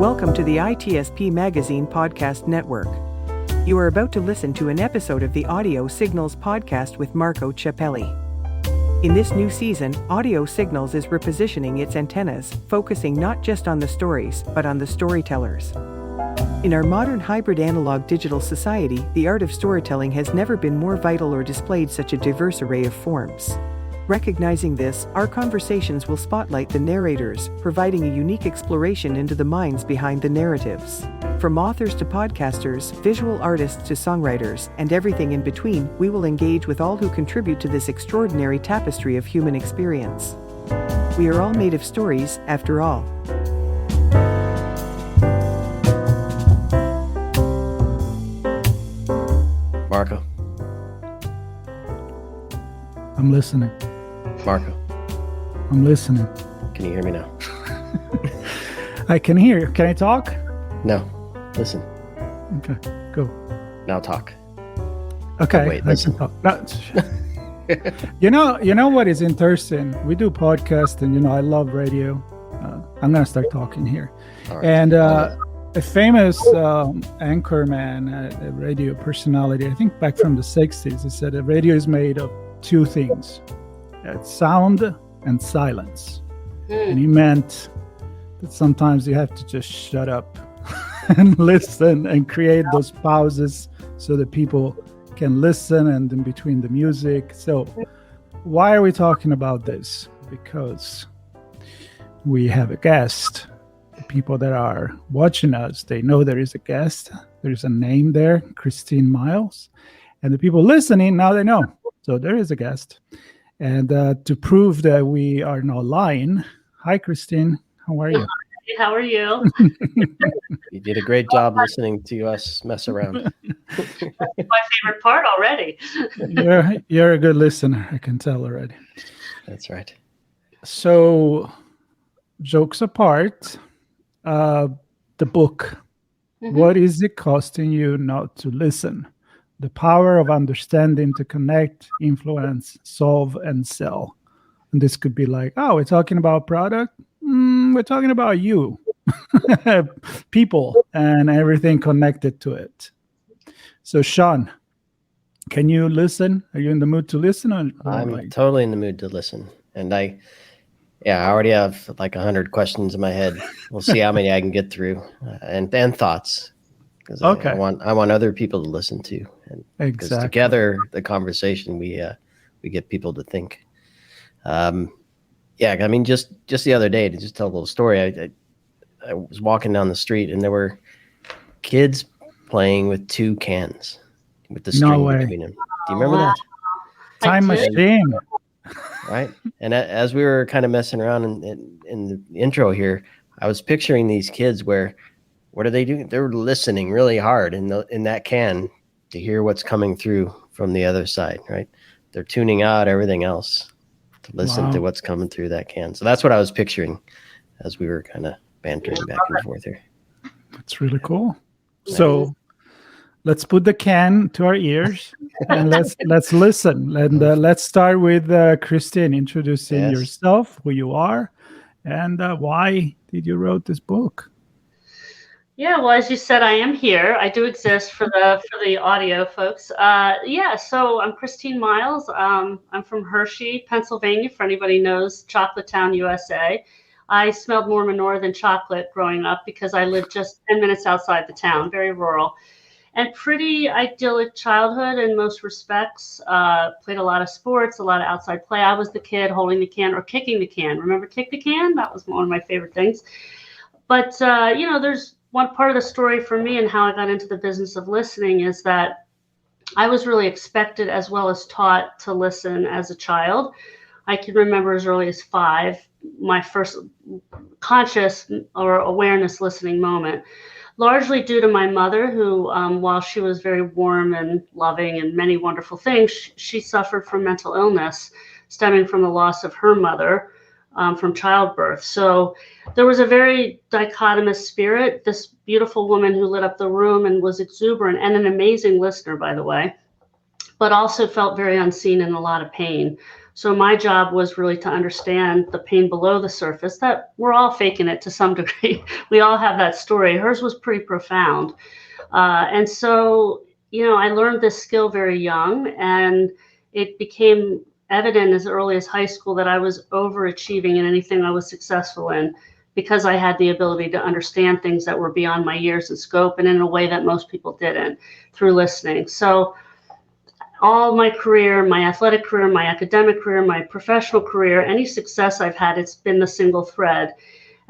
Welcome to the ITSP Magazine Podcast Network. You are about to listen to an episode of the Audio Signals podcast with Marco Ciappelli. In this new season, Audio Signals is repositioning its antennas, focusing not just on the stories, but on the storytellers. In our modern hybrid analog-digital society, the art of storytelling has never been more vital or displayed such a diverse array of forms. Recognizing this, our conversations will spotlight the narrators, providing a unique exploration into the minds behind the narratives. From authors to podcasters, visual artists to songwriters, and everything in between, we will engage with all who contribute to this extraordinary tapestry of human experience. We are all made of stories, after all. Marco. I'm listening. Marco. I'm listening. Can you hear me now? I can hear you. Can I talk? No. Listen. Okay, go. Now talk. Okay. Oh, wait, listen. No, you know what is interesting? We do podcasts, and I love radio. I'm gonna start talking here. Right. And a famous anchorman, a radio personality, I think back from the 60s, he said a radio is made of two things. It's sound and silence. And he meant that sometimes you have to just shut up and listen and create those pauses so that people can listen and in between the music. So why are we talking about this? Because we have a guest. The people that are watching us, they know there is a guest. There's a name there, Christine Miles. And the people listening, now they know. So there is a guest. And to prove that we are not lying, hi, Christine. How are you? How are you? You did a great job listening to us mess around. That's my favorite part already. You're a good listener, I can tell already. That's right. So, jokes apart, the book, What is it costing you not to listen? The power of understanding to connect, influence, solve, and sell. And this could be like, oh, we're talking about product? We're talking about you, people, and everything connected to it. So, Sean, can you listen? Are you in the mood to listen? I'm totally in the mood to listen. And I already have like 100 questions in my head. We'll see how many I can get through and thoughts. Okay. I want other people to listen to, and because together the conversation we get people to think. I mean, just the other day, to just tell a little story, I was walking down the street and there were kids playing with two cans with the string between them. Do you remember that? Time machine. Right. And as we were kind of messing around in the intro here, I was picturing these kids where. What are they doing? They're listening really hard in that can to hear what's coming through from the other side, right? They're tuning out everything else to listen to what's coming through that can. So that's what I was picturing as we were kind of bantering back and forth here. That's really cool. So let's put the can to our ears and let's listen. And let's start with Christine introducing yourself, who you are, and why did you wrote this book? Yeah, well, as you said, I am here. I do exist for the audio folks. So I'm Christine Miles. I'm from Hershey, Pennsylvania, for anybody knows, Chocolate Town, USA. I smelled more manure than chocolate growing up because I lived just 10 minutes outside the town, very rural. And pretty idyllic childhood in most respects. Played a lot of sports, a lot of outside play. I was the kid holding the can or kicking the can. Remember kick the can? That was one of my favorite things. But, there's one part of the story for me and how I got into the business of listening is that I was really expected as well as taught to listen as a child. I can remember as early as 5, my first conscious or awareness listening moment, largely due to my mother who, while she was very warm and loving and many wonderful things, she suffered from mental illness stemming from the loss of her mother. From childbirth. So there was a very dichotomous spirit, this beautiful woman who lit up the room and was exuberant and an amazing listener, by the way, but also felt very unseen and a lot of pain. So my job was really to understand the pain below the surface, that we're all faking it to some degree. We all have that story. Hers was pretty profound. And so, I learned this skill very young, and it became evident as early as high school that I was overachieving in anything I was successful in, because I had the ability to understand things that were beyond my years and scope, and in a way that most people didn't, through listening. So all my career, my athletic career, my academic career, my professional career, any success I've had, it's been the single thread.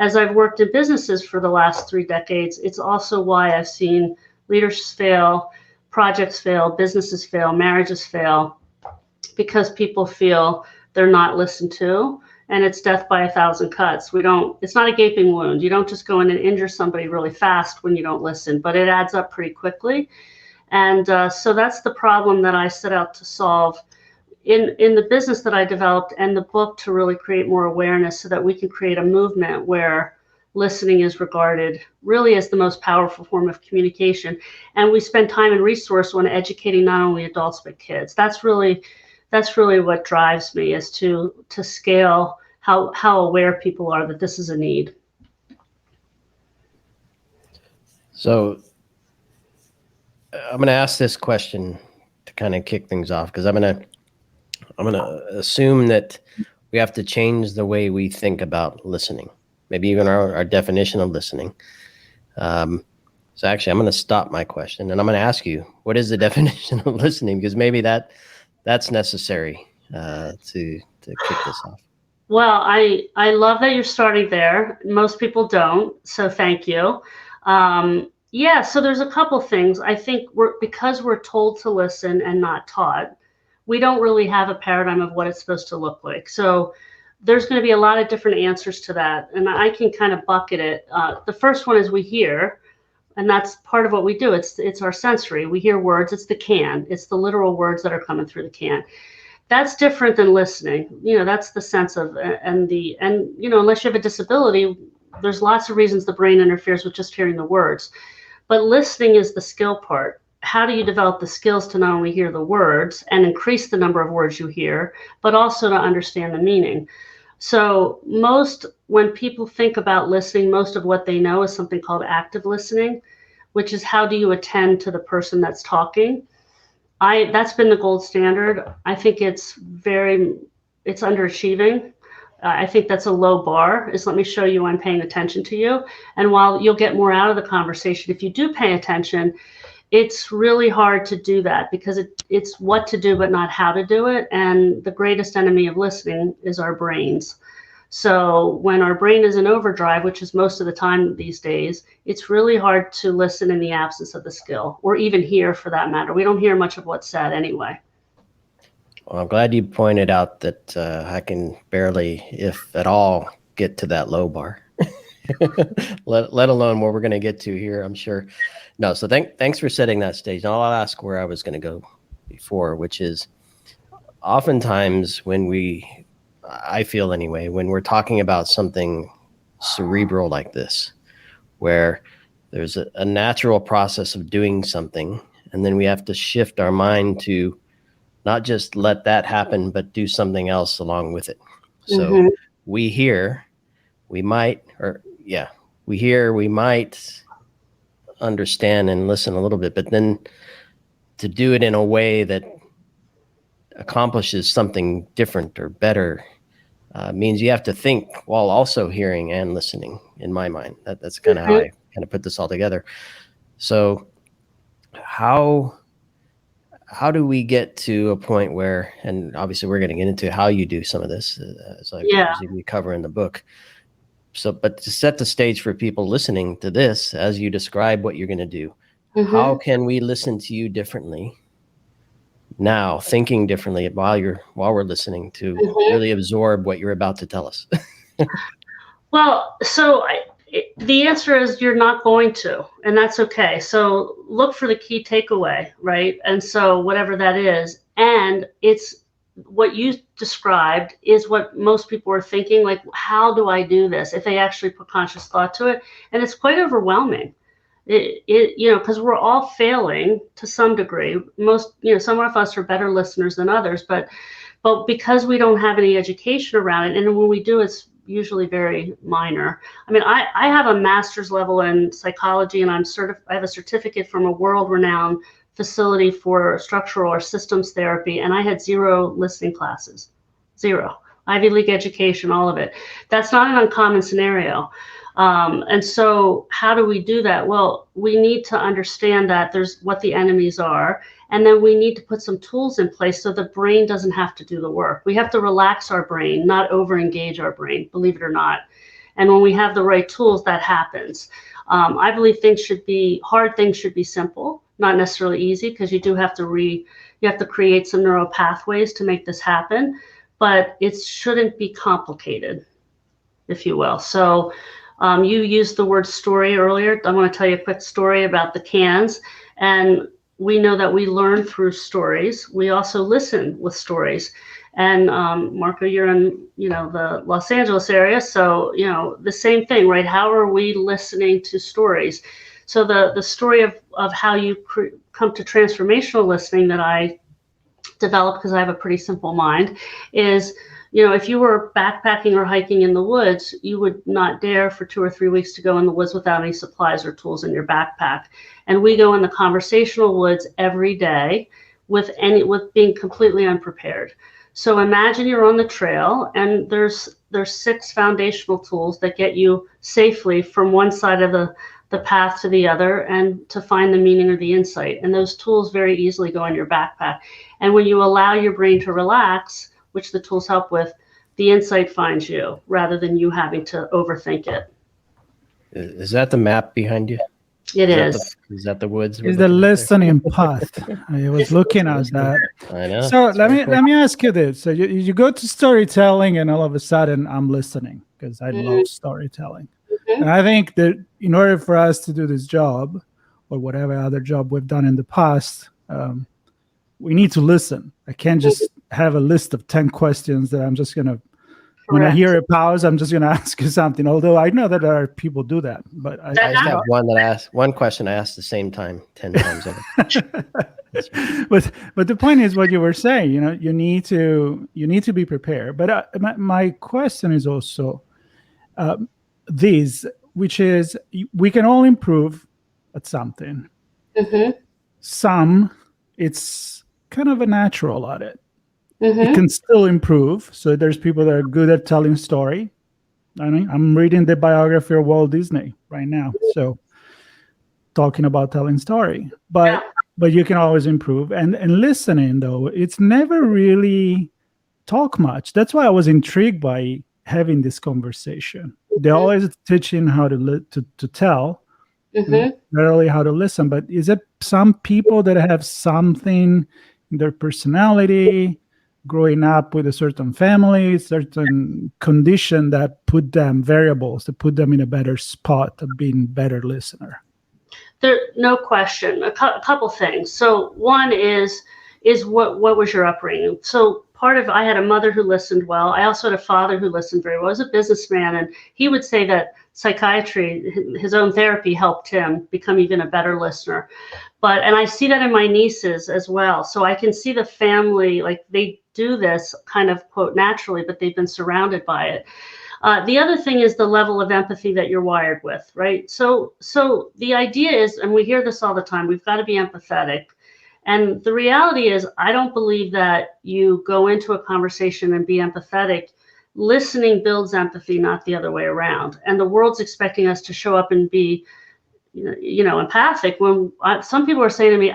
As I've worked in businesses for the last 3 decades, it's also why I've seen leaders fail, projects fail, businesses fail, marriages fail, because people feel they're not listened to, and it's death by 1,000 cuts. It's not a gaping wound. You don't just go in and injure somebody really fast when you don't listen, but it adds up pretty quickly. And so that's the problem that I set out to solve in the business that I developed, and the book, to really create more awareness so that we can create a movement where listening is regarded really as the most powerful form of communication. And we spend time and resource on educating not only adults but kids. That's really what drives me, is to scale how aware people are that this is a need. So I'm going to ask this question to kind of kick things off, because I'm going to assume that we have to change the way we think about listening, maybe even our definition of listening. So actually, I'm going to stop my question, and I'm going to ask you, what is the definition of listening? Because maybe that's necessary to kick this off. Well, I love that you're starting there. Most people don't, so thank you. Yeah, so there's a couple things. I think because we're told to listen and not taught, we don't really have a paradigm of what it's supposed to look like. So there's going to be a lot of different answers to that, and I can kind of bucket it. The first one is we hear, and that's part of what we do. It's our sensory. We hear words. It's the can. It's the literal words that are coming through the can. That's different than listening. That's the sense of, and unless you have a disability, there's lots of reasons the brain interferes with just hearing the words. But listening is the skill part. How do you develop the skills to not only hear the words and increase the number of words you hear, but also to understand the meaning? So when people think about listening, most of what they know is something called active listening, which is how do you attend to the person that's talking? That's been the gold standard. I think it's underachieving. I think that's a low bar, is let me show you I'm paying attention to you. And while you'll get more out of the conversation if you do pay attention, it's really hard to do that, because it's what to do but not how to do it. And the greatest enemy of listening is our brains. So when our brain is in overdrive, which is most of the time these days, it's really hard to listen in the absence of the skill, or even hear for that matter. We don't hear much of what's said anyway. Well, I'm glad you pointed out that I can barely, if at all, get to that low bar, let alone what we're going to get to here, I'm sure. No, so thanks for setting that stage. Now I'll ask where I was going to go before, which is oftentimes I feel anyway, when we're talking about something cerebral like this, where there's a natural process of doing something, and then we have to shift our mind to not just let that happen, but do something else along with it. So we might understand and listen a little bit, but then to do it in a way that accomplishes something different or better means you have to think while also hearing and listening, in my mind. That's kind of how I kind of put this all together. So how do we get to a point where, and obviously we're going to get into how you do some of this as we cover in the book. So, but to set the stage for people listening to this, as you describe what you're going to do, how can we listen to you differently now, thinking differently while we're listening to really absorb what you're about to tell us? Well, so the answer is you're not going to, and that's okay. So look for the key takeaway, right? And so whatever that is, and it's what you described is what most people are thinking, like, how do I do this? If they actually put conscious thought to it, and it's quite overwhelming. Because we're all failing to some degree. Some of us are better listeners than others, but But because we don't have any education around it, and when we do, it's usually very minor. I mean, I have a master's level in psychology, and I have a certificate from a world-renowned facility for structural or systems therapy, and I had 0 listening classes. 0. Ivy League education, all of it. That's not an uncommon scenario. And so how do we do that? Well, we need to understand that there's what the enemies are, and then we need to put some tools in place so the brain doesn't have to do the work. We have to relax our brain, not over-engage our brain, believe it or not. And when we have the right tools, that happens. I believe hard things should be simple, not necessarily easy, because you have to create some neural pathways to make this happen, but it shouldn't be complicated, if you will. So you used the word story earlier. I want to tell you a quick story about the cans. And we know that we learn through stories. We also listen with stories. And Marco, you're in, the Los Angeles area. So, the same thing, right? How are we listening to stories? So the story of how you come to transformational listening that I developed, because I have a pretty simple mind, is, if you were backpacking or hiking in the woods, you would not dare for 2 or 3 weeks to go in the woods without any supplies or tools in your backpack. And we go in the conversational woods every day with being completely unprepared. So imagine you're on the trail, and there's 6 foundational tools that get you safely from one side of the path to the other and to find the meaning or the insight. And those tools very easily go in your backpack. And when you allow your brain to relax, which the tools help with, the insight finds you rather than you having to overthink it. Is that the map behind you? It is. Is that the woods? Is the listening path? I was looking at that. I know. So let me ask you this. So you go to storytelling, and all of a sudden I'm listening because I love storytelling. Mm-hmm. And I think that in order for us to do this job, or whatever other job we've done in the past, we need to listen. I can't just have a list of 10 questions that I'm just going to, when I hear a pause, I'm just going to ask you something. Although I know that there are people do that, but I just have one question I ask the same time 10 times over. But the point is what you were saying, you need to be prepared. But my question is also which is we can all improve at something. Mm-hmm. Some, it's kind of a natural at it. Mm-hmm. It can still improve. So there's people that are good at telling story. I'm reading the biography of Walt Disney right now. So talking about telling story, but you can always improve. And listening, though, it's never really talk much. That's why I was intrigued by having this conversation. They're always teaching how to tell, not really how to listen. But is it some people that have something in their personality, growing up with a certain family, certain condition that put them variables, that put them in a better spot of being better listener? There, no question. A couple things. So one is what was your upbringing? So I had a mother who listened well. I also had a father who listened very well. He was a businessman, and he would say that psychiatry, his own therapy, helped him become even a better listener. And I see that in my nieces as well. So I can see the family, like they do this kind of quote naturally, but they've been surrounded by it. The other thing is the level of empathy that you're wired with, right? So the idea is, and we hear this all the time, we've got to be empathetic. And the reality is, I don't believe that you go into a conversation and be empathetic. Listening builds empathy, not the other way around. And the world's expecting us to show up and be, empathic. When some people are saying to me,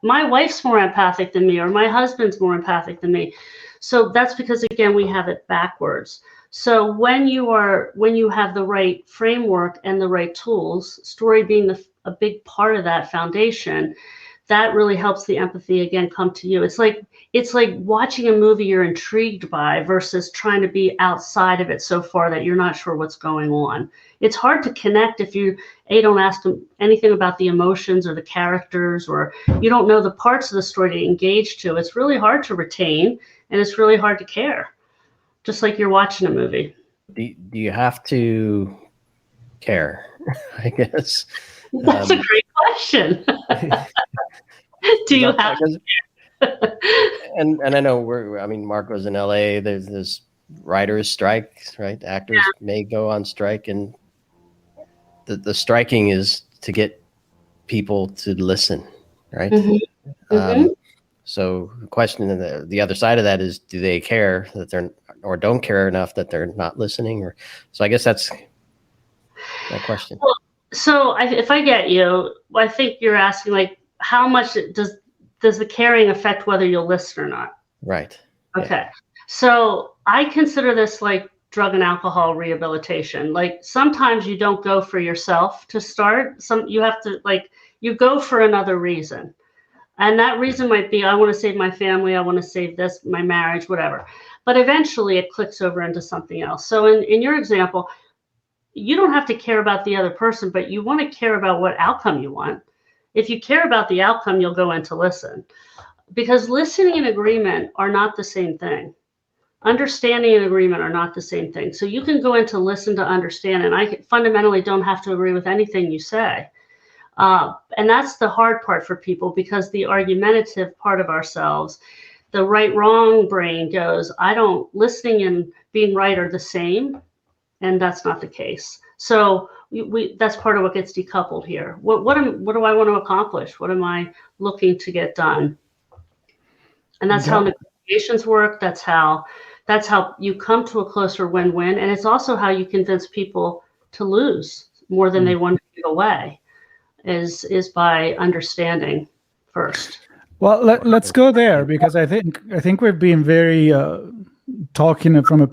my wife's more empathic than me, or my husband's more empathic than me. So that's because, again, we have it backwards. So when you have the right framework and the right tools, story being a big part of that foundation, that really helps the empathy again come to you. It's like watching a movie you're intrigued by versus trying to be outside of it so far that you're not sure what's going on. It's hard to connect if you don't ask them anything about the emotions or the characters, or you don't know the parts of the story to engage to. It's really hard to retain, and it's really hard to care, just like you're watching a movie. Do you have to care? I guess. That's a great question. Do you have to? And I know Marco's in LA. There's writers' strikes, right? Actors may go on strike, and the striking is to get people to listen, right? So the question, the other side of that is, do they care that they're, or don't care enough that they're not listening? Or so I guess that's my question. Well, so if I get you, I think you're asking, like, how much does the caring affect whether you'll listen or not? Right. Okay. Yeah. So I consider this like drug and alcohol rehabilitation. Like, sometimes you don't go for yourself to start. You have to, like, you go for another reason. And that reason might be, I want to save my family, I want to save this, my marriage, whatever. But eventually it clicks over into something else. So in your example, you don't have to care about the other person, but you want to care about what outcome you want. If you care about the outcome, you'll go in to listen. Because listening and agreement are not the same thing. Understanding and agreement are not the same thing. So you can go in to listen to understand, and I fundamentally don't have to agree with anything you say. And that's the hard part for people, because the argumentative part of ourselves, the right-wrong brain goes, listening and being right are the same, and that's not the case. So that's part of what gets decoupled here. What do I want to accomplish? What am I looking to get done? And that's how negotiations work. That's how you come to a closer win-win. And it's also how you convince people to lose more than they want to give away, is by understanding first. Well, let's go there, because I think we've been very talking from a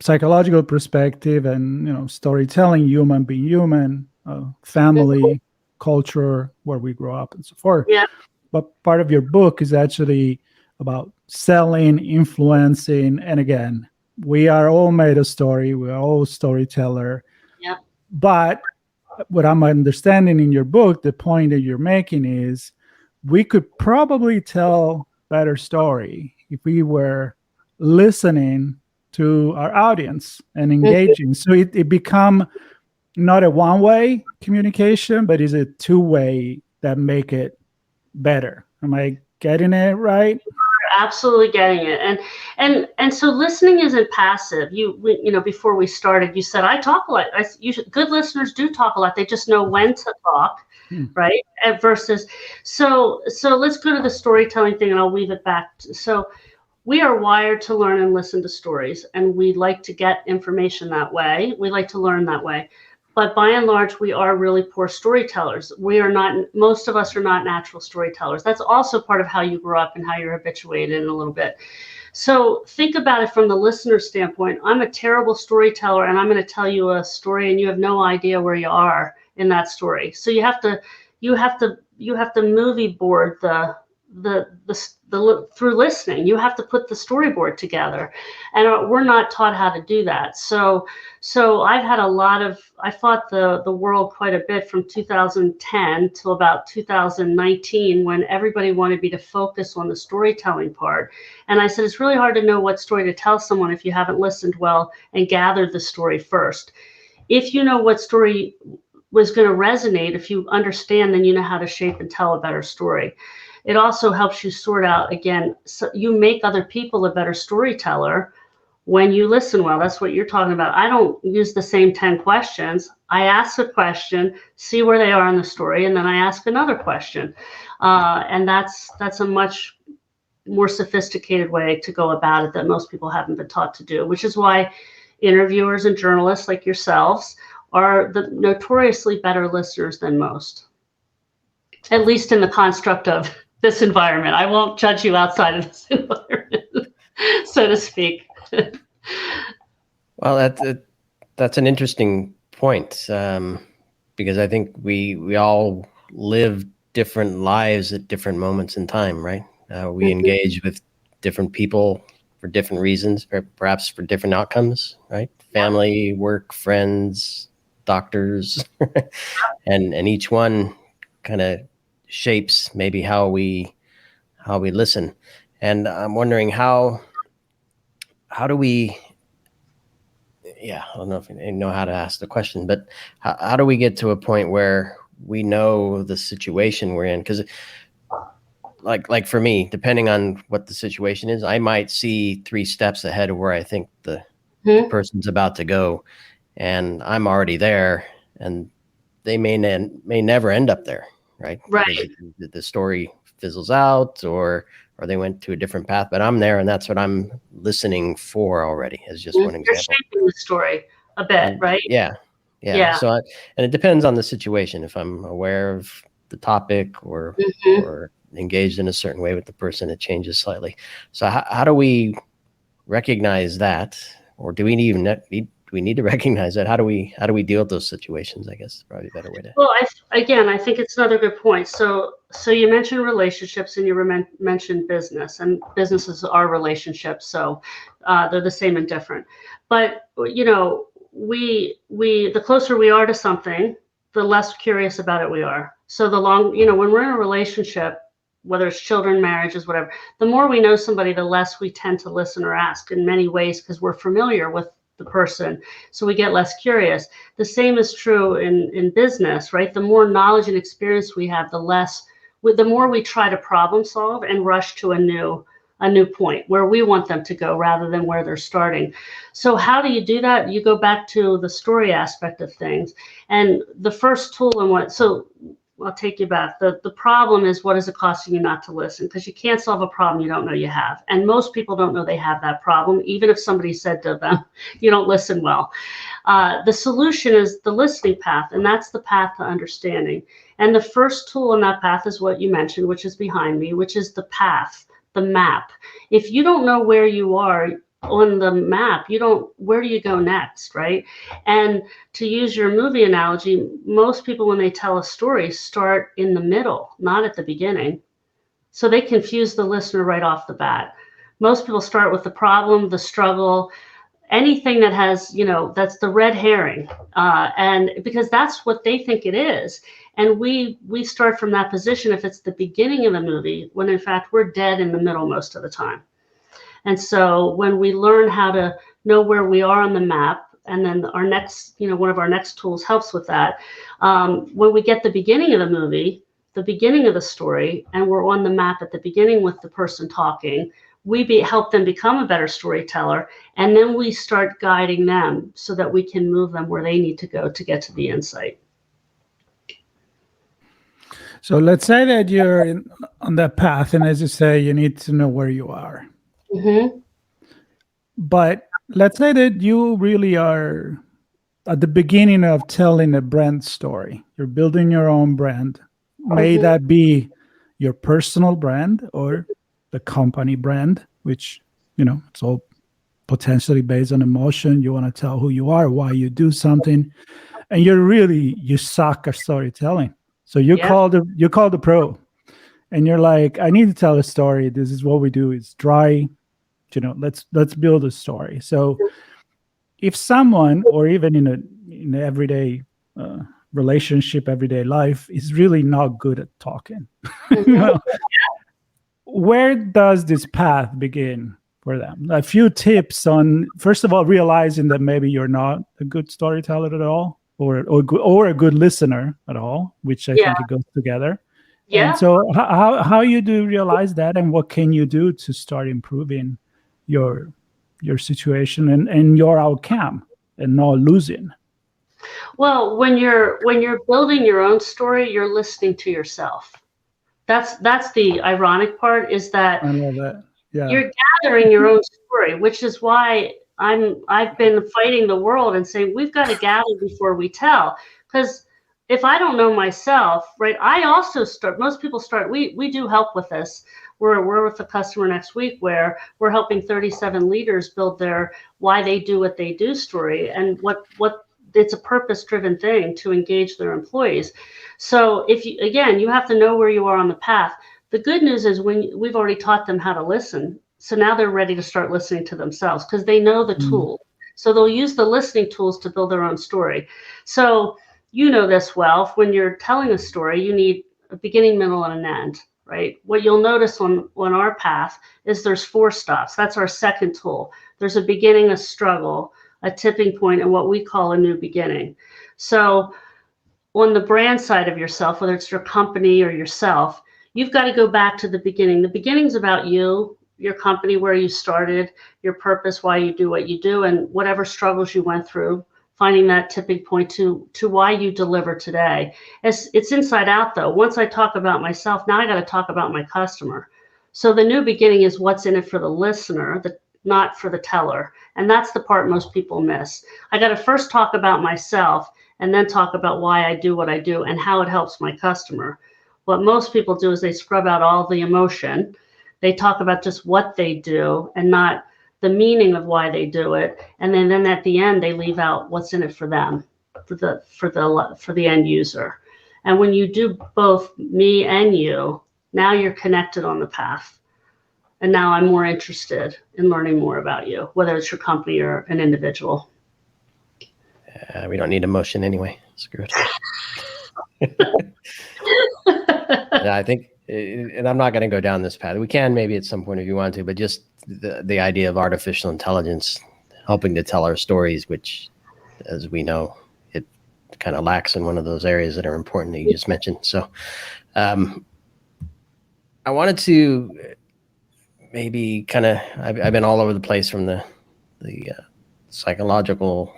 psychological perspective, and storytelling, human being human, family, culture, where we grow up, and so forth. Yeah. But part of your book is actually about selling, influencing, and again, we are all made of story. We are all storyteller. Yeah. But what I'm understanding in your book, the point that you're making is, we could probably tell better story if we were listening to our audience and engaging. So it become not a one-way communication, but is a two-way that make it better. Am I getting it right? You're absolutely getting it. And so listening isn't passive. Before we started, you said I talk a lot. Good listeners do talk a lot. They just know when to talk, right? Versus, so let's go to the storytelling thing, and I'll weave it back. So we are wired to learn and listen to stories, and we like to get information that way. We like to learn that way. But by and large, we are really poor storytellers. Most of us are not natural storytellers. That's also part of how you grew up and how you're habituated in a little bit. So think about it from the listener standpoint. I'm a terrible storyteller, and I'm going to tell you a story, and you have no idea where you are in that story. So you have to movie board through listening. You have to put the storyboard together, and we're not taught how to do that. So I fought the world quite a bit from 2010 till about 2019, when everybody wanted me to focus on the storytelling part. And I said, it's really hard to know what story to tell someone if you haven't listened well and gathered the story first. If you know what story was going to resonate, if you understand, then you know how to shape and tell a better story. It also helps you sort out, again, so you make other people a better storyteller when you listen well. That's what you're talking about. I don't use the same 10 questions. I ask a question, see where they are in the story, and then I ask another question. And that's a much more sophisticated way to go about it that most people haven't been taught to do, which is why interviewers and journalists like yourselves are the notoriously better listeners than most, at least in the construct of this environment. I won't judge you outside of this environment, so to speak. Well, that's an interesting point, because I think we all live different lives at different moments in time, right? We engage with different people for different reasons, perhaps for different outcomes, right? Family, work, friends, doctors, and each one kind of shapes maybe how we listen. And I'm wondering how do we, I don't know if I know how to ask the question, but how do we get to a point where we know the situation we're in? Because like for me, depending on what the situation is, I might see 3 steps ahead of where I think the person's about to go, and I'm already there, and they may never end up there, right? Right. Because the story fizzles out, or they went to a different path, but I'm there, and that's what I'm listening for already, as just one example. You're shaping the story a bit, right? Yeah. So, and it depends on the situation. If I'm aware of the topic or engaged in a certain way with the person, it changes slightly. So how do we recognize that, or do we need to recognize that? How do we deal with those situations? I guess is probably a better way to. Well, I think it's another good point. So you mentioned relationships, and you mentioned business, and businesses are relationships, so they're the same and different. But the closer we are to something, the less curious about it we are. So when we're in a relationship, whether it's children, marriages, whatever, the more we know somebody, the less we tend to listen or ask in many ways, because we're familiar with the person. So we get less curious. The same is true in business, right? The more knowledge and experience we have, the more we try to problem solve and rush to a new point where we want them to go rather than where they're starting. So how do you do that? You go back to the story aspect of things. And the first tool I'll take you back. The problem is, what is it costing you not to listen? Because you can't solve a problem you don't know you have. And most people don't know they have that problem, even if somebody said to them, you don't listen well. The solution is the listening path, and that's the path to understanding. And the first tool in that path is what you mentioned, which is behind me, which is the path, the map. If you don't know where you are on the map, where do you go next, right? And to use your movie analogy, most people, when they tell a story, start in the middle, not at the beginning. So they confuse the listener right off the bat. Most people start with the problem, the struggle, anything that has, that's the red herring, and because that's what they think it is. And we start from that position if it's the beginning of the movie, when in fact we're dead in the middle most of the time. And so when we learn how to know where we are on the map, and then our next, one of our next tools helps with that. When we get the beginning of the movie, the beginning of the story, and we're on the map at the beginning with the person talking, we help them become a better storyteller, and then we start guiding them so that we can move them where they need to go to get to the insight. So let's say that you're on that path, and as you say, you need to know where you are. Mm-hmm. But let's say that you really are at the beginning of telling a brand story. You're building your own brand. May that be your personal brand or the company brand, which, it's all potentially based on emotion. You want to tell who you are, why you do something, and you suck at storytelling. So you call the pro, and you're like, I need to tell a story. This is what we do. It's dry. Let's build a story. So if someone, or even in an everyday relationship, everyday life, is really not good at talking, where does this path begin for them? A few tips on, first of all, realizing that maybe you're not a good storyteller at all, or a good listener at all, which I think it goes together. Yeah. And so how you do realize that, and what can you do to start improving your situation and your outcome and not losing? Well, when you're building your own story, you're listening to yourself. That's the ironic part, is that I love that. Yeah. You're gathering your own story, which is why I've been fighting the world and saying we've got to gather before we tell. Because if I don't know myself, right, I also start. Most people start. We do help with this. We're with a customer next week where we're helping 37 leaders build their why they do what they do story, and what it's a purpose-driven thing to engage their employees. So you have to know where you are on the path. The good news is we've already taught them how to listen. So now they're ready to start listening to themselves because they know the tool. So they'll use the listening tools to build their own story. So you know this well. When you're telling a story, you need a beginning, middle, and an end, right? What you'll notice on our path is there's 4 stops. That's our second tool. There's a beginning, a struggle, a tipping point, and what we call a new beginning. So on the brand side of yourself, whether it's your company or yourself, you've got to go back to the beginning. The beginning's about you, your company, where you started, your purpose, why you do what you do, and whatever struggles you went through, finding that tipping point to why you deliver today. It's inside out, though. Once I talk about myself, now I got to talk about my customer. So the new beginning is what's in it for the listener, not for the teller. And that's the part most people miss. I got to first talk about myself and then talk about why I do what I do and how it helps my customer. What most people do is they scrub out all the emotion. They talk about just what they do and not the meaning of why they do it. And then at the end, they leave out what's in it for them, for the end user. And when you do both me and you, now you're connected on the path. And now I'm more interested in learning more about you, whether it's your company or an individual. We don't need emotion anyway. Screw it. Yeah, I think, and I'm not going to go down this path. We can maybe at some point if you want to, but just the idea of artificial intelligence helping to tell our stories, which, as we know, it kind of lacks in one of those areas that are important that you just mentioned. So I wanted to maybe kind of, I've been all over the place from the psychological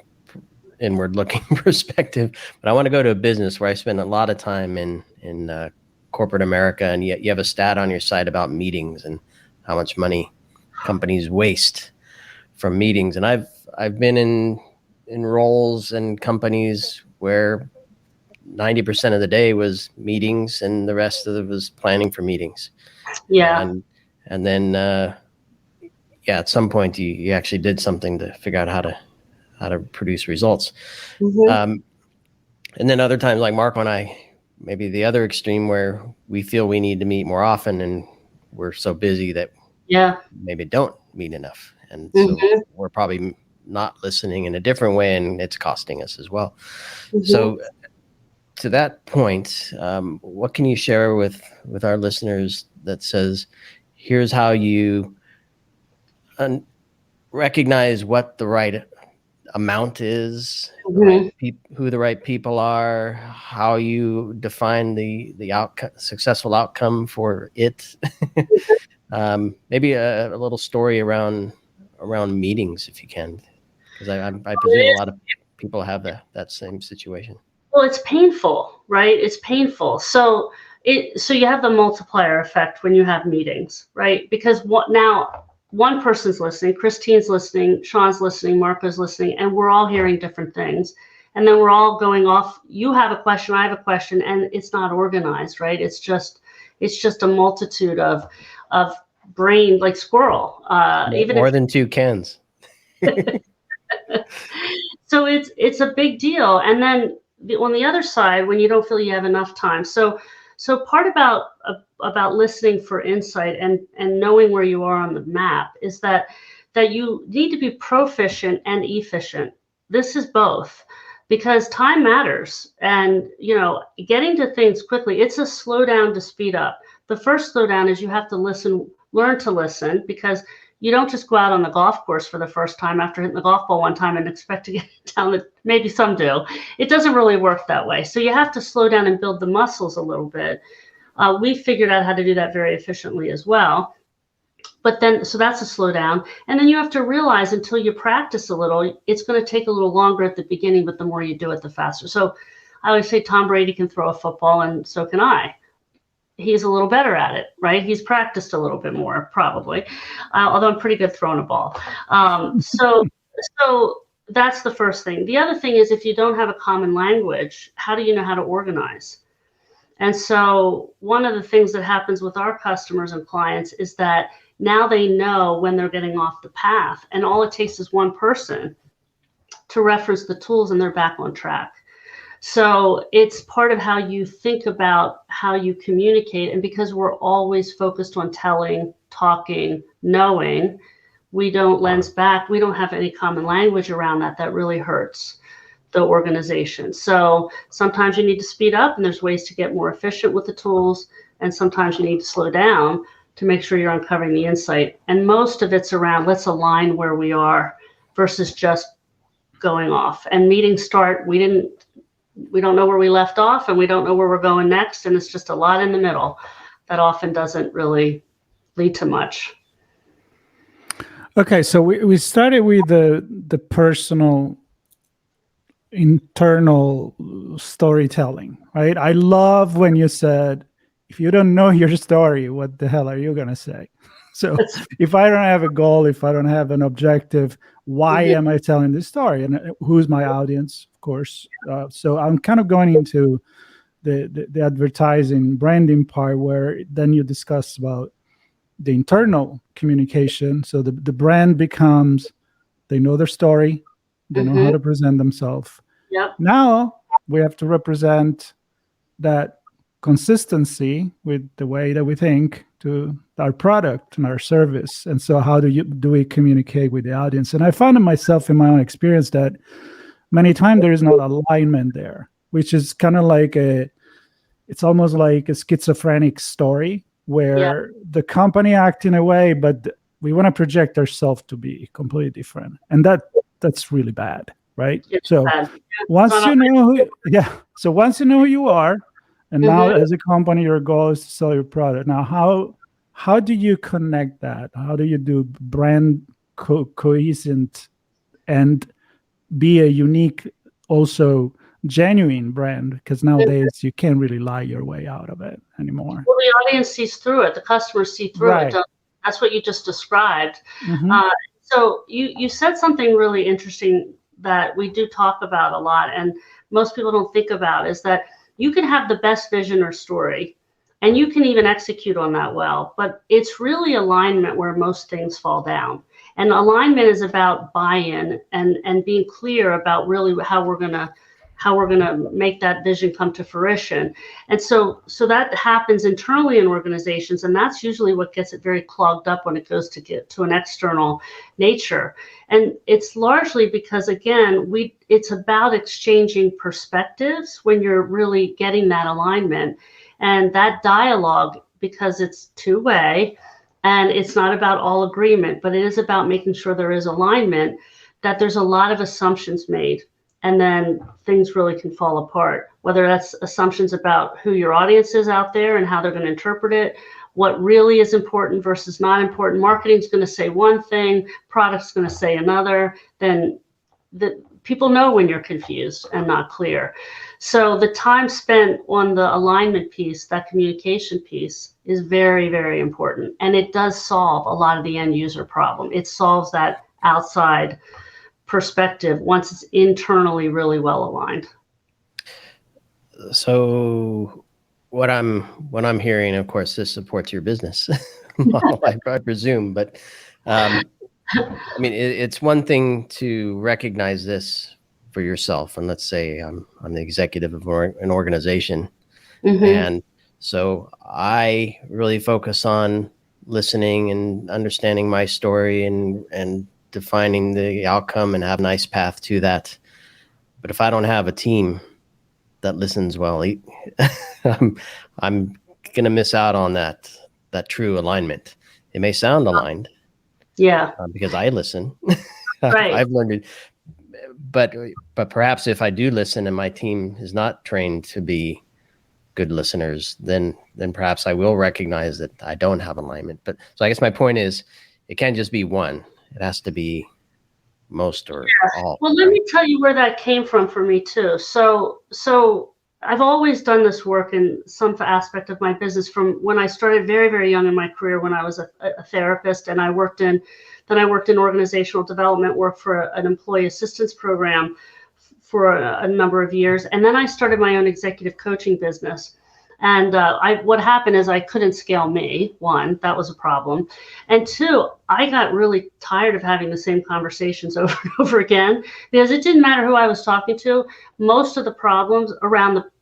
inward looking perspective, but I want to go to a business where I spend a lot of time in corporate America, and yet you have a stat on your site about meetings and how much money companies waste from meetings. And I've been in roles and companies where 90% of the day was meetings and the rest of it was planning for meetings. Yeah. And then at some point you actually did something to figure out how to produce results. Mm-hmm. And then other times, like Marco and I, maybe the other extreme where we feel we need to meet more often and we're so busy that maybe don't meet enough. And so we're probably not listening in a different way, and it's costing us as well. Mm-hmm. So to that point, what can you share with our listeners that says, here's how you recognize what the right amount is, who the right people are, how you define the successful outcome for it. Maybe a little story around meetings, if you can, because I presume a lot of people have that same situation. Well, it's painful, right? It's painful. So you have the multiplier effect when you have meetings, right? Because now one person's listening, Christine's listening, Sean's listening, Marco's listening, and we're all hearing different things. And then we're all going off. You have a question, I have a question, and it's not organized, right? It's just a multitude of brain, like squirrel. Even more than two cans. So it's a big deal. And then on the other side, when you don't feel you have enough time. So part about listening for insight and knowing where you are on the map is that you need to be proficient and efficient. This is both, because time matters. And, getting to things quickly, it's a slow down to speed up. The first slowdown is you have to learn to listen, because you don't just go out on the golf course for the first time after hitting the golf ball one time and expect to get down. Maybe some do. It doesn't really work that way. So you have to slow down and build the muscles a little bit. We figured out how to do that very efficiently as well. But then, so that's a slowdown. And then you have to realize, until you practice a little, it's going to take a little longer at the beginning, but the more you do it, the faster. So I always say Tom Brady can throw a football, and so can I. He's a little better at it, right? He's practiced a little bit more, probably, although I'm pretty good throwing a ball. So that's the first thing. The other thing is, if you don't have a common language, how do you know how to organize? And so one of the things that happens with our customers and clients is that now they know when they're getting off the path, and all it takes is one person to reference the tools and they're back on track. So it's part of how you think about how you communicate. And because we're always focused on telling, talking, knowing, we don't lens back. We don't have any common language around that really hurts the organization. So sometimes you need to speed up, and there's ways to get more efficient with the tools. And sometimes you need to slow down to make sure you're uncovering the insight. And most of it's around, let's align where we are versus just going off. And meetings start, we don't know where we left off, and we don't know where we're going next. And it's just a lot in the middle. that often doesn't really lead to much. Okay, so we started with the personal internal storytelling, right? I love when you said, if you don't know your story, what the hell are you going to say? So if I don't have a goal, if I don't have an objective, why am I telling this story? And who's my audience, of course? So I'm kind of going into the advertising branding part, where then you discuss about the internal communication. So the brand becomes, they know their story, they know how to present themselves. Yep. Now we have to represent that consistency with the way that we think to our product and our service. And so how do we communicate with the audience? And I found in myself, in my own experience, that many times there is not alignment there, which is kind of like it's almost like a schizophrenic story where the company act in a way, but we want to project ourselves to be completely different. And that's really bad, right? It's so bad. once you know once you know who you are, and now as a company, your goal is to sell your product. Now, how do you connect that? How do you do brand cohesion and be a unique, also genuine brand? Because nowadays you can't really lie your way out of it anymore. Well, the audience sees through it. The customers see through it. That's what you just described. So you said something really interesting that we do talk about a lot, and most people don't think about, is that you can have the best vision or story, and you can even execute on that well, but it's really alignment where most things fall down. And alignment is about buy-in and being clear about really how we're gonna make that vision come to fruition. And so that happens internally in organizations, and that's usually what gets it very clogged up when it goes to get to an external nature. And it's largely because, again, it's about exchanging perspectives when you're really getting that alignment and that dialogue, because it's two-way and it's not about all agreement, but it is about making sure there is alignment, that there's a lot of assumptions made. And then things really can fall apart, whether that's assumptions about who your audience is out there and how they're going to interpret it, what really is important versus not important. Marketing's going to say one thing, product's going to say another. Then people know when you're confused and not clear. So the time spent on the alignment piece, that communication piece, is very, very important. And it does solve a lot of the end user problem. It solves that outside perspective once it's internally really well aligned. So what I'm hearing, of course, this supports your business model, I presume, but I mean, it's one thing to recognize this for yourself, and let's say I'm the executive of an organization, and so I really focus on listening and understanding my story and defining the outcome and have a nice path to that. But if I don't have a team that listens well, I'm going to miss out on that true alignment. It may sound aligned, because I listen. Right. I've learned it, but perhaps if I do listen and my team is not trained to be good listeners, then perhaps I will recognize that I don't have alignment. But so I guess my point is, it can't just be one. It has to be most or all. Well, let me tell you where that came from for me too. So I've always done this work in some aspect of my business from when I started very, very young in my career, when I was a therapist, and I worked in organizational development work for an employee assistance program for a number of years. And then I started my own executive coaching business. And what happened is I couldn't scale me. One, that was a problem. And two, I got really tired of having the same conversations over and over again, because it didn't matter who I was talking to. Most of the problems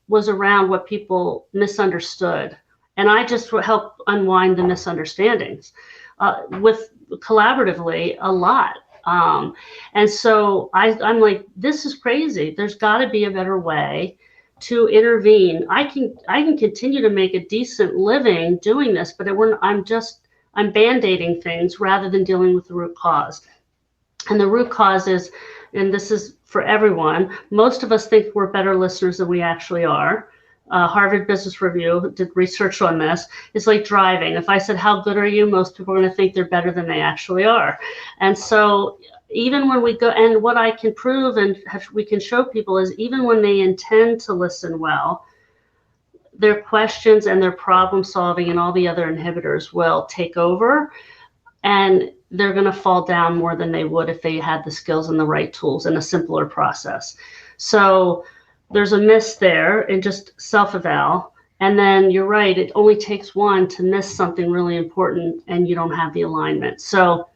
was around what people misunderstood. And I just helped unwind the misunderstandings with collaboratively a lot. And so I'm like, this is crazy. There's got to be a better way to intervene. I can continue to make a decent living doing this, but I'm band-aiding things rather than dealing with the root cause. And the root cause is, and this is for everyone, most of us think we're better listeners than we actually are. Harvard Business Review did research on this. It's like driving. If I said, how good are you? Most people are going to think they're better than they actually are. And so even when we go, and what I can prove and we can show people is even when they intend to listen well, their questions and their problem solving and all the other inhibitors will take over, and they're going to fall down more than they would if they had the skills and the right tools and a simpler process. So there's a miss there in just self-eval. And then you're right, it only takes one to miss something really important and you don't have the alignment. So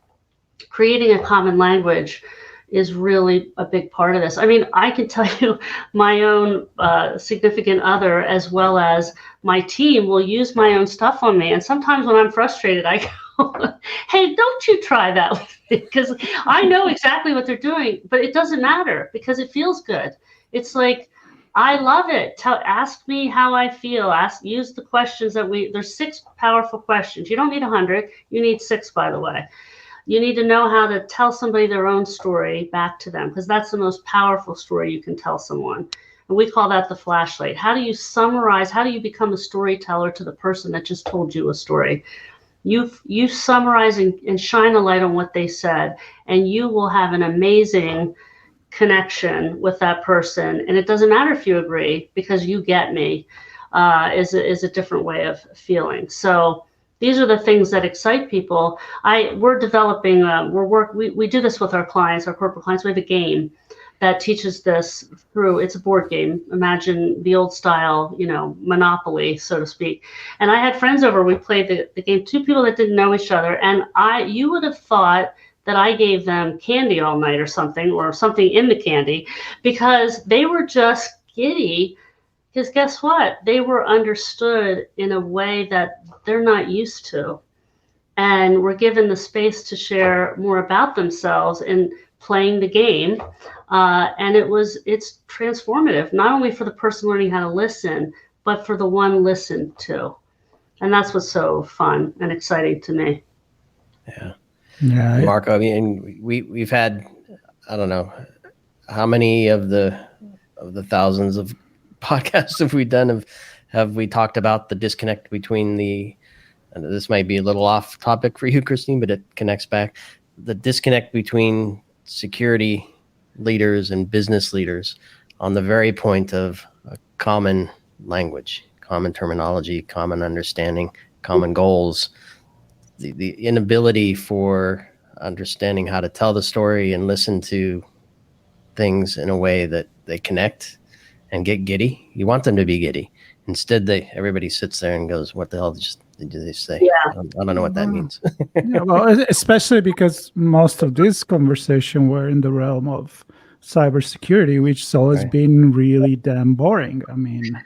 creating a common language is really a big part of this. I mean, I can tell you my own significant other, as well as my team, will use my own stuff on me. And sometimes when I'm frustrated, I go, hey, don't you try that with me, because I know exactly what they're doing, but it doesn't matter because it feels good. It's like, I love it. Ask me how I feel. Use the questions there's 6 powerful questions. You don't need 100. You need 6, by the way. You need to know how to tell somebody their own story back to them, because that's the most powerful story you can tell someone. And we call that the flashlight. How do you summarize? How do you become a storyteller to the person that just told you a story? You summarize and shine a light on what they said, and you will have an amazing connection with that person. And it doesn't matter if you agree, because you get me is a different way of feeling. So these are the things that excite people. We're developing, we do this with our clients, our corporate clients. We have a game that teaches this through, it's a board game. Imagine the old style, Monopoly, so to speak. And I had friends over, we played the game, 2 people that didn't know each other. And you would have thought that I gave them candy all night or something in the candy, because they were just giddy. Because guess what? They were understood in a way that they're not used to. And were given the space to share more about themselves in playing the game. And it's transformative, not only for the person learning how to listen, but for the one listened to. And that's what's so fun and exciting to me. Yeah, Marco, I mean, we've had, I don't know, how many of the thousands of podcasts have we done? Have we talked about the disconnect between and this might be a little off topic for you, Christine, but it connects back, the disconnect between security leaders and business leaders on the very point of a common language, common terminology, common understanding, common goals. The inability for understanding how to tell the story and listen to things in a way that they connect and get giddy. You want them to be giddy. Instead, everybody sits there and goes, what the hell did they say? Yeah. I don't know what that means. Yeah, well, especially because most of this conversation were in the realm of cybersecurity, which has always been really damn boring. I mean,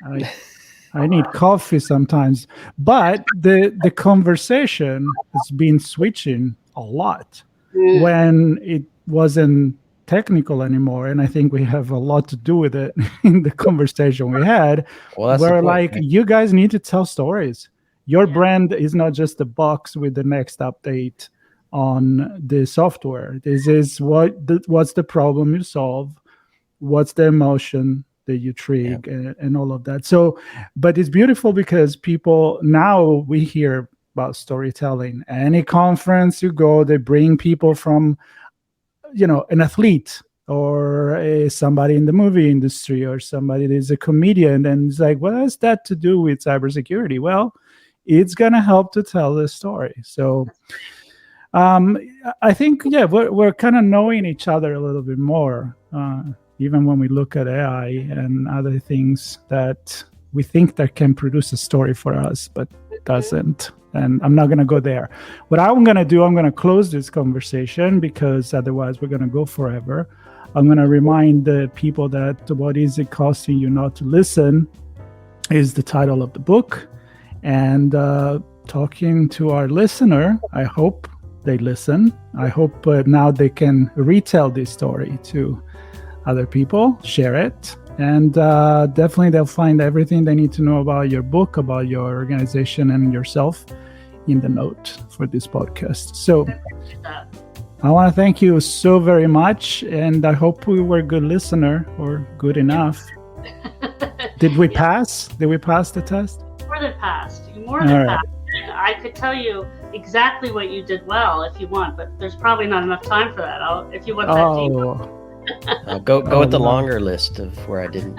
I need coffee sometimes, but the conversation has been switching a lot when it wasn't technical anymore. And I think we have a lot to do with it in the conversation we had, where like, you guys need to tell stories. Your brand is not just a box with the next update on the software. This is what's the problem you solve, what's the emotion that you trigger, and all of that. So, but it's beautiful because people now, we hear about storytelling. Any conference you go, they bring people from, an athlete or somebody in the movie industry or somebody that is a comedian, and it's like, what has that to do with cybersecurity? Well, it's going to help to tell the story. So I think, we're kind of knowing each other a little bit more, even when we look at AI and other things that we think that can produce a story for us, but doesn't. And I'm not going to go there. What I'm going to do, I'm going to close this conversation, because otherwise we're going to go forever. I'm going to remind the people that What Is It Costing You Not to Listen is the title of the book. And talking to our listener, I hope they listen. I hope now they can retell this story to other people, share it. And definitely they'll find everything they need to know about your book, about your organization and yourself in the note for this podcast. So I want to thank you so very much. And I hope we were a good listener, or good enough. Did we pass? Did we pass the test? More than passed. You more than passed. I could tell you exactly what you did well if you want, but there's probably not enough time for that. If you want that deep. Go with the longer list of where I didn't.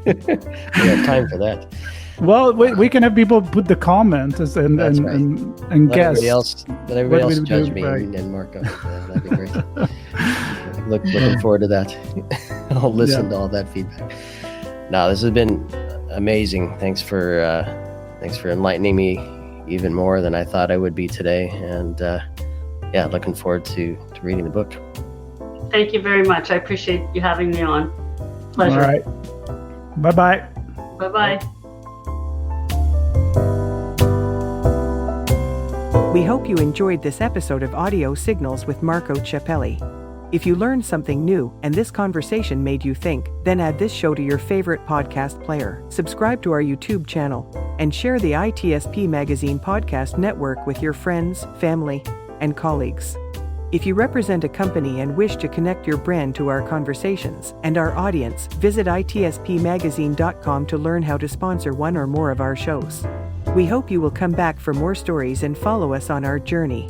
We have time for that. Well, we can have people put the comments and guess. Let everybody else judge me and Marco. That'd be great. Looking forward to that. I'll listen to all that feedback. No, this has been amazing. Thanks for enlightening me even more than I thought I would be today. And looking forward to reading the book. Thank you very much. I appreciate you having me on. Pleasure. All right. Bye-bye. Bye-bye. We hope you enjoyed this episode of Audio Signals with Marco Ciappelli. If you learned something new and this conversation made you think, then add this show to your favorite podcast player, subscribe to our YouTube channel, and share the ITSP Magazine Podcast Network with your friends, family, and colleagues. If you represent a company and wish to connect your brand to our conversations and our audience, visit itspmagazine.com to learn how to sponsor one or more of our shows. We hope you will come back for more stories and follow us on our journey.